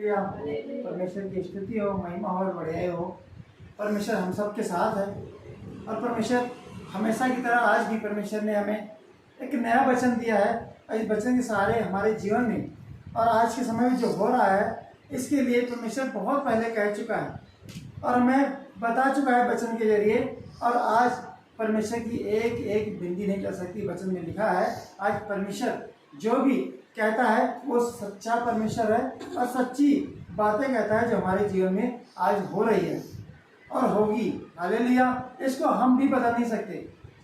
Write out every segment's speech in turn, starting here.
या परमेश्वर की स्तुति हो, महिमा हो और बढ़ाई हो। परमेश्वर हम सब के साथ है और परमेश्वर हमेशा की तरह आज भी परमेश्वर ने हमें एक नया वचन दिया है और इस वचन के सहारे हमारे जीवन में और आज के समय में जो हो रहा है इसके लिए परमेश्वर बहुत पहले कह चुका है और हमें बता चुका है वचन के जरिए। और आज परमेश्वर की एक एक बिंदी नहीं कर सकती। वचन में लिखा है आज परमेश्वर जो भी कहता है वो सच्चा परमेश्वर है और सच्ची बातें कहता है जो हमारे जीवन में आज हो रही है और होगी। हालेलुया। इसको हम भी बदल नहीं सकते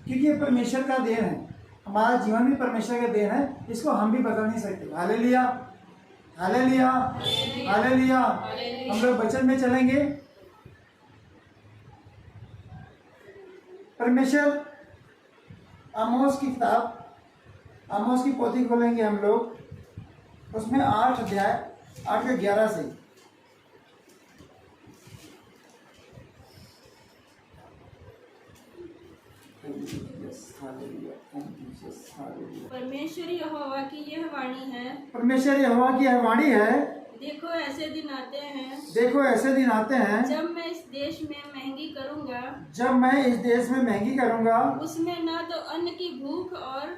क्योंकि ये परमेश्वर का देन है। हमारा जीवन भी परमेश्वर का देन है, इसको हम भी बदल नहीं सकते। Hallelujah, hallelujah, hallelujah. हम लोग वचन में चलेंगे। परमेश्वर आमोस की किताब, आमोस की पोथी खोलेंगे हम लोग, उसमें 8 अध्याय 8 के 11 से। परमेश्वर यहोवा की यह वाणी है, परमेश्वर यहोवा की यह वाणी है, देखो ऐसे दिन आते हैं, देखो ऐसे दिन आते हैं जब मैं इस देश में महंगी करूंगा, जब मैं इस देश में महंगी करूंगा, उसमें न तो अन्न की भूख और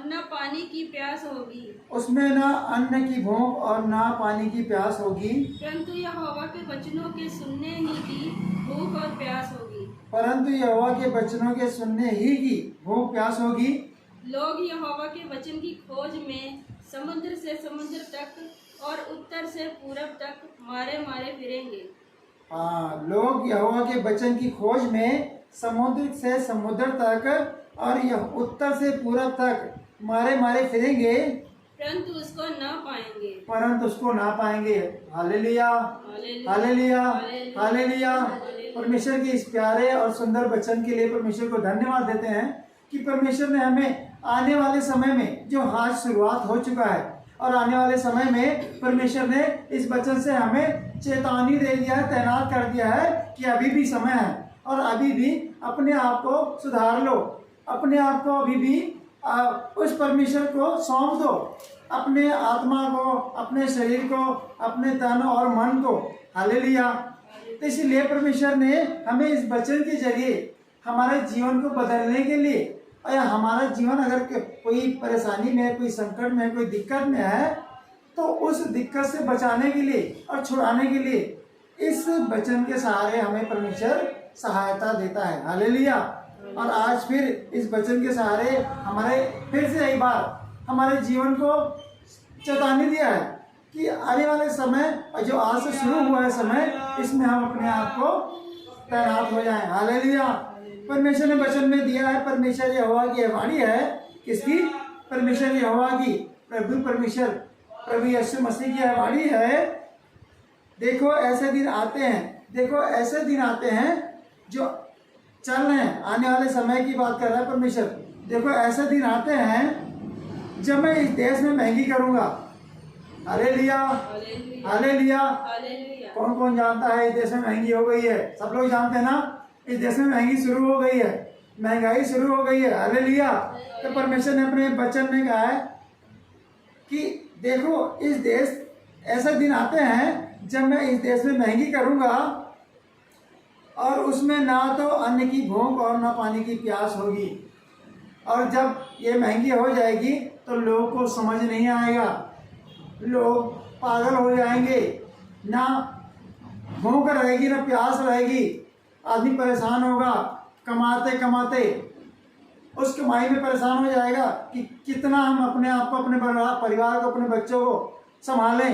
न पानी की प्यास होगी, उसमें ना अन्न की भूख और ना पानी की प्यास होगी, परंतु यहोवा के वचनों के सुनने ही की भूख और प्यास होगी। परंतु यहोवा के वचनों के सुनने ही की भूख प्यास होगी। लोग यहोवा के वचन की खोज में समुद्र से समुद्र तक और उत्तर से पूरब तक मारे मारे फिरेंगे। हाँ, लोग यहोवा के वचन की खोज में समुद्र से समुद्र तक और यह उत्तर से पूरब तक मारे मारे फिरेंगे, परंतु उसको न पाएंगे, परंतु उसको ना पाएंगे। Hallelujah, hallelujah, hallelujah. परमेश्वर के इस प्यारे और सुंदर वचन के लिए परमेश्वर को धन्यवाद देते हैं कि परमेश्वर ने हमें आने वाले समय में जो आज शुरुआत हो चुका है और आने वाले समय में परमेश्वर ने इस वचन से हमें चेतावनी दे दिया है, तैनात कर दिया है कि अभी भी समय है और अभी भी अपने आप को सुधार लो, अपने आप को अभी भी उस परमेश्वर को सौंप दो, अपने आत्मा को, अपने शरीर को, अपने तन और मन को। हालेलुया। तो इसलिए परमेश्वर ने हमें इस वचन के जरिए हमारे जीवन को बदलने के लिए और हमारा जीवन अगर कोई परेशानी में है, कोई संकट में है, कोई दिक्कत में है तो उस दिक्कत से बचाने के लिए और छुड़ाने के लिए इस वचन के सहारे हमें परमेश्वर सहायता देता है। हालेलुया। और आज फिर इस वचन के सहारे हमारे फिर से एक बार हमारे जीवन को चेतावनी दिया है कि आने वाले समय और जो आज से शुरू हुआ है समय, इसमें हम अपने आप को तैनात हो जाएं। हालेलुया। परमेश्वर ने वचन में दिया है, परमेश्वर यहोवा की वाणी है। किसकी? परमेश्वर यहोवा की, प्रभु परमेश्वर प्रभु यीशु मसीह की वाणी है। देखो ऐसे दिन आते हैं, देखो ऐसे दिन आते हैं जो चल रहे हैं, आने वाले समय की बात कर रहा है परमेश्वर। देखो ऐसे दिन आते हैं जब मैं इस देश में महंगी करूंगा। Hallelujah, hallelujah. कौन कौन जानता है इस देश में महंगी हो गई है? सब लोग जानते हैं ना, इस देश में महंगी शुरू हो गई है, महंगाई शुरू हो गई है। हालेलुया। तो परमेश्वर ने अपने वचन में कहा है कि देखो इस देश ऐसे दिन आते हैं जब मैं इस देश में महंगी करूंगा और उसमें ना तो अन्न की भूख और ना पानी की प्यास होगी। और जब ये महंगी हो जाएगी तो लोगों को समझ नहीं आएगा, लोग पागल हो जाएंगे, ना भूख रहेगी ना प्यास रहेगी, आदमी परेशान होगा, कमाते कमाते उस कमाई में परेशान हो जाएगा कि कितना हम अपने आप को, अपने परिवार को, अपने बच्चों को संभालें।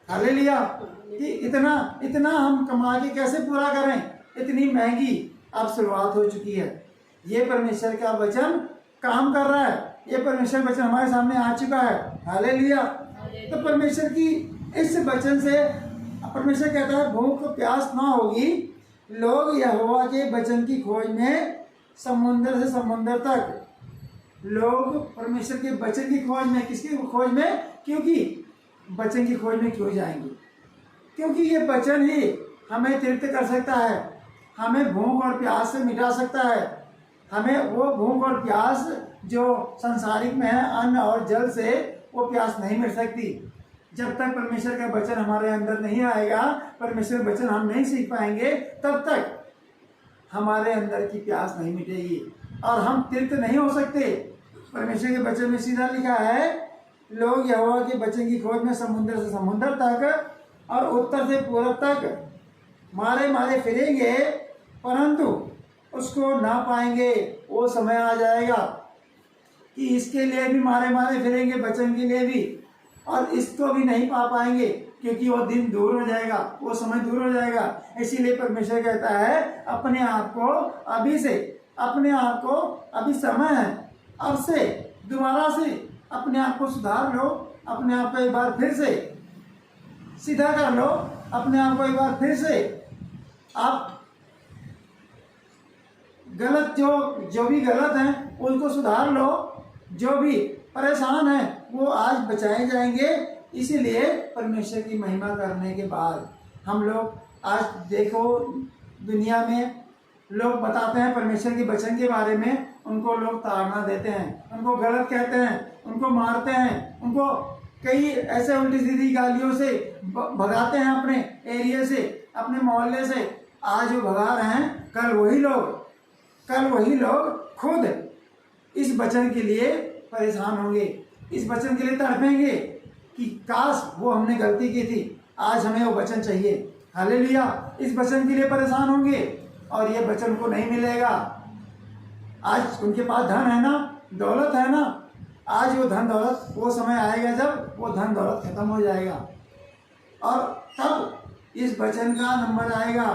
हालेलुया। कि इतना हम कमा के कैसे पूरा करें, इतनी महंगी अब शुरुआत हो चुकी है। ये परमेश्वर का वचन काम कर रहा है, ये परमेश्वर वचन हमारे सामने आ चुका है। हालेलुया। तो परमेश्वर की इस वचन से परमेश्वर कहता है भूख प्यास ना होगी। लोग यहोवा के वचन की खोज में समुद्र से समुद्र तक, लोग परमेश्वर के वचन की खोज में, किसकी खोज में? क्योंकि वचन की खोज में क्यों जाएंगे? क्योंकि ये वचन ही हमें तृप्त कर सकता है, हमें भूख और प्यास से मिटा सकता है। हमें वो भूख और प्यास जो संसारिक में है, अन्न और जल से, वो प्यास नहीं मिट सकती। जब तक परमेश्वर का वचन हमारे अंदर नहीं आएगा, परमेश्वर का वचन हम नहीं सीख पाएंगे, तब तक हमारे अंदर की प्यास नहीं मिटेगी और हम तृप्त नहीं हो सकते। परमेश्वर के वचन में सीधा लिखा है, लोग यहोवा के वचन की खोज में समुद्र से समुद्र तक और उत्तर से पूरब तक मारे मारे फिरेंगे, परंतु उसको ना पाएंगे। वो समय आ जाएगा कि इसके लिए भी मारे मारे फिरेंगे, वचन के लिए भी, और इसको भी नहीं पा पाएंगे, क्योंकि वो दिन दूर हो जाएगा, वो समय दूर हो जाएगा। इसीलिए परमेश्वर कहता है, अपने आप को अभी से, अपने आप को अभी समय है, अब से दोबारा से अपने आप को सुधार लो, अपने आप को एक बार फिर से सीधा कर लो, अपने आप को एक बार फिर से आप गलत जो भी गलत है उनको सुधार लो, जो भी परेशान है वो आज बचाए जाएंगे। इसीलिए परमेश्वर की महिमा करने के बाद हम लोग आज देखो दुनिया में लोग बताते हैं परमेश्वर के वचन के बारे में, उनको लोग ताड़ना देते हैं, उनको गलत कहते हैं, उनको मारते हैं, उनको कई ऐसे उल्टी सीधी गालियों से भगाते हैं अपने एरिया से, अपने मोहल्ले से। आज वो भगा रहे हैं, कल वही लोग खुद इस वचन के लिए परेशान होंगे, इस वचन के लिए तड़पेंगे कि काश वो हमने गलती की थी, आज हमें वो वचन चाहिए। हालेलुया। इस वचन के लिए परेशान होंगे और ये वचन को नहीं मिलेगा। आज उनके पास धन है ना, दौलत है ना, आज वो धन दौलत, वो समय आएगा जब वो धन दौलत खत्म हो जाएगा और तब इस वचन का नंबर आएगा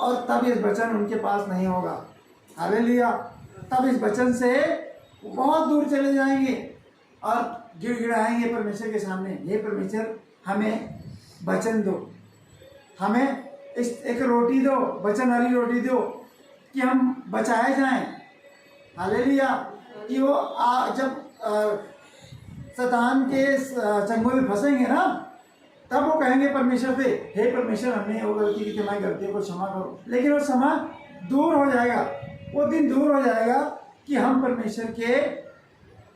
और तब इस वचन उनके पास नहीं होगा। हालेलुया। तब इस वचन से बहुत दूर चले जाएंगे और गिड़गिड़ाएंगे परमेश्वर के सामने, हे परमेश्वर हमें वचन दो, हमें इस एक रोटी दो, वचन वाली रोटी दो कि हम बचाए जाएं। हालेलुया। कि वो जब शैतान के चंगुल में फंसेंगे ना, तब वो कहेंगे परमेश्वर से, हे परमेश्वर हमने वो गलती की, तुम्हारी गलतियों को क्षमा करो। लेकिन वो समय दूर हो जाएगा, वो दिन दूर हो जाएगा कि हम परमेश्वर के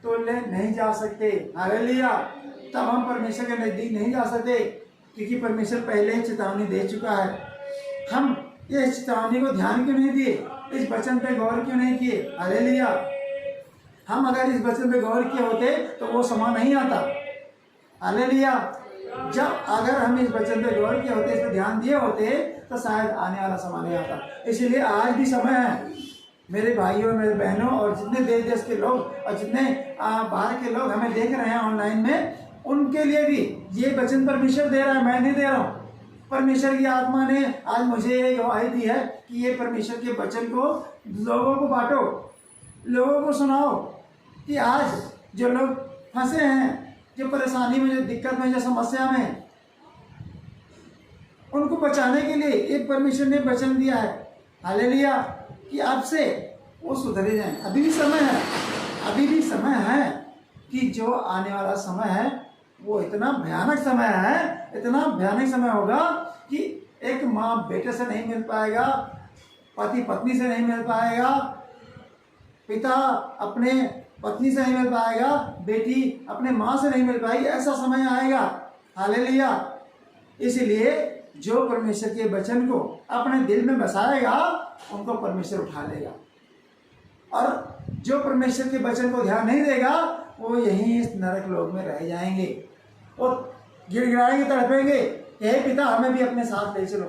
तुल्य नहीं जा सकते। हालेलुया। तब हम परमेश्वर के नज़दीक नहीं जा सकते, क्योंकि परमेश्वर पहले चेतावनी दे चुका है। हम ये चेतावनी को ध्यान क्यों नहीं दिए, इस वचन पे गौर क्यों नहीं किए। हालेलुया। हम अगर इस वचन पे गौर किए होते तो वो समय नहीं आता। हालेलुया। जब अगर हम इस वचन पे गौर किए होते, इस पर ध्यान दिए होते, तो शायद आने वाला समय नहीं आता। इसलिए आज भी समय है मेरे भाइयों, मेरे बहनों, और जितने देश देश के लोग और जितने बाहर के लोग हमें देख रहे हैं ऑनलाइन में, उनके लिए भी ये वचन परमेश्वर दे रहा है, मैं नहीं दे रहा हूँ। परमेश्वर की आत्मा ने आज मुझे ये गवाही दी है कि ये परमेश्वर के वचन को लोगों को बांटो, लोगों को सुनाओ, कि आज जो लोग फंसे हैं, जो परेशानी में, जो दिक्कत में, जो समस्या में, उनको बचाने के लिए एक परमेश्वर ने वचन दिया है। हालेलुया। कि अब से वो सुधरे जाएं। अभी भी समय है, अभी भी समय है कि जो आने वाला समय है वो इतना भयानक समय है, इतना भयानक समय होगा कि एक माँ बेटे से नहीं मिल पाएगा, पति पत्नी से नहीं मिल पाएगा, पिता अपने पत्नी से नहीं मिल पाएगा, बेटी अपने माँ से नहीं मिल पाएगी। ऐसा समय आएगा। हालेलुया। इसलिए जो परमेश्वर के वचन को अपने दिल में बसाएगा, उनको परमेश्वर उठा लेगा, और जो परमेश्वर के वचन को ध्यान नहीं देगा, वो यहीं इस नरक लोक में रह जाएंगे और गिड़गिड़ाएंगे, तड़पेंगे, हे पिता हमें भी अपने साथ ले चलो।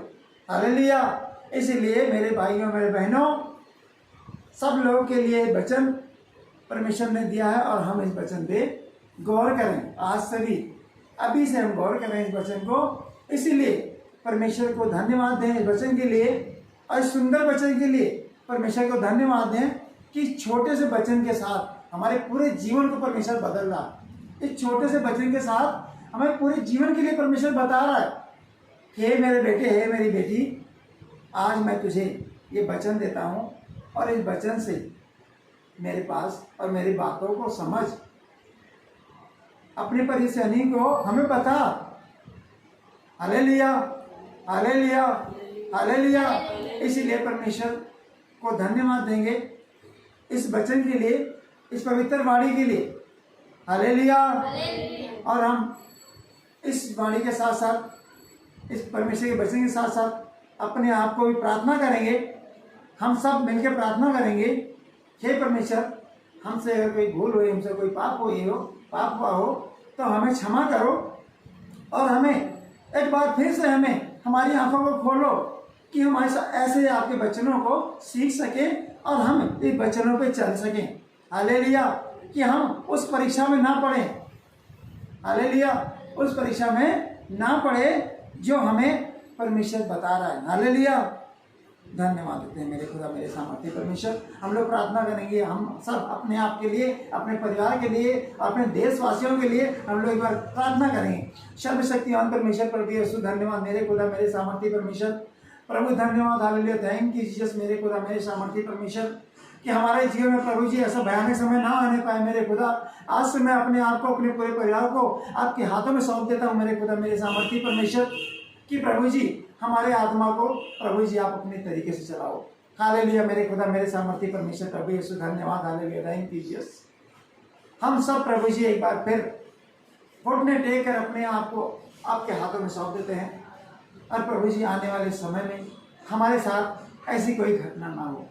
हालेलुया। इसलिए मेरे भाइयों, मेरे बहनों, सब लोगों के लिए वचन परमेश्वर ने दिया है और हम इस वचन पे गौर करें। आज से भी, अभी से हम गौर करें इस वचन को। इसीलिए परमेश्वर को धन्यवाद दें इस वचन के लिए, और इस सुंदर वचन के लिए परमेश्वर को धन्यवाद दें कि छोटे से वचन के साथ हमारे पूरे जीवन को परमेश्वर बदल रहा है। इस छोटे से वचन के साथ हमें पूरे जीवन के लिए परमेश्वर बता रहा है, हे मेरे बेटे, हे मेरी बेटी, आज मैं तुझे ये वचन देता हूँ और इस वचन से मेरे पास और मेरी बातों को समझ, अपनी परेशानी को हमें बता। Hallelujah, hallelujah, hallelujah. इसीलिए परमेश्वर को धन्यवाद देंगे इस वचन के लिए, इस पवित्र वाणी के लिए। हालेलुया। और हम इस वाणी के साथ साथ, इस परमेश्वर के वचन के साथ साथ अपने आप को भी प्रार्थना करेंगे। हम सब मिलकर प्रार्थना करेंगे, हे परमेश्वर, हमसे अगर कोई भूल हुई, हमसे कोई पाप हुआ हो तो हमें क्षमा करो, और हमें एक बार फिर से हमें हमारी आंखों को खोलो कि हम ऐसे आपके वचनों को सीख सकें और हम इन वचनों पे चल सकें। हालेलुया। कि हम उस परीक्षा में ना पड़े, हालेलुया, उस परीक्षा में ना पड़े जो हमें परमेश्वर बता रहा है। हालेलुया। धन्यवाद देते हैं मेरे खुदा, मेरे सामर्थ्य परमेश्वर। हम लोग प्रार्थना करेंगे, हम सब अपने आप के लिए, अपने परिवार के लिए, अपने देशवासियों के लिए हम लोग एक बार प्रार्थना करेंगे। सर्वशक्तिमान परमेश्वर प्रभु यीशु, धन्यवाद मेरे खुदा, मेरे सामर्थ्य परमेश्वर। प्रभु धन्यवाद, हालेलुया, थैंक यू जीसस मेरे खुदा, मेरे सामर्थ्य परमेश्वर, कि हमारे जीवन में प्रभु जी ऐसा भयानक समय ना आने पाए मेरे खुदा। आज से मैं अपने आप को, अपने पूरे परिवार को आपके हाथों में सौंप देता हूँ मेरे खुदा, मेरे सामर्थ्य परमेश्वर, कि प्रभु जी हमारे आत्मा को प्रभु जी आप अपने तरीके से चलाओ। हालेलुया मेरे खुदा, मेरे सामर्थ्य परमेश्वर प्रभु यीशु, धन्यवाद, हालेलुया, थैंक यू जीसस। हम सब प्रभु जी एक बार फिर घुटने टेक कर अपने आप को आपके हाथों में सौंप देते हैं, और प्रभु जी आने वाले समय में हमारे साथ ऐसी कोई घटना ना हो।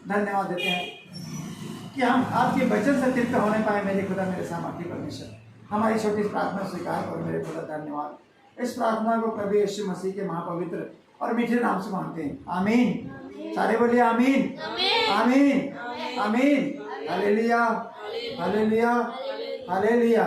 धन्यवाद देते हैं कि हम आपके वचन से तृप्त होने पाए मेरे खुदा, मेरे सामर्थ्य परमेश्वर। हमारी छोटी सी प्रार्थना स्वीकार करो मेरे खुदा, धन्यवाद। इस प्रार्थना को प्रभु यीशु मसीह के महापवित्र और मीठे नाम से मांगते हैं, आमीन। सारे बोलिए आमीन, आमीन, आमीन। Hallelujah, hallelujah, hallelujah.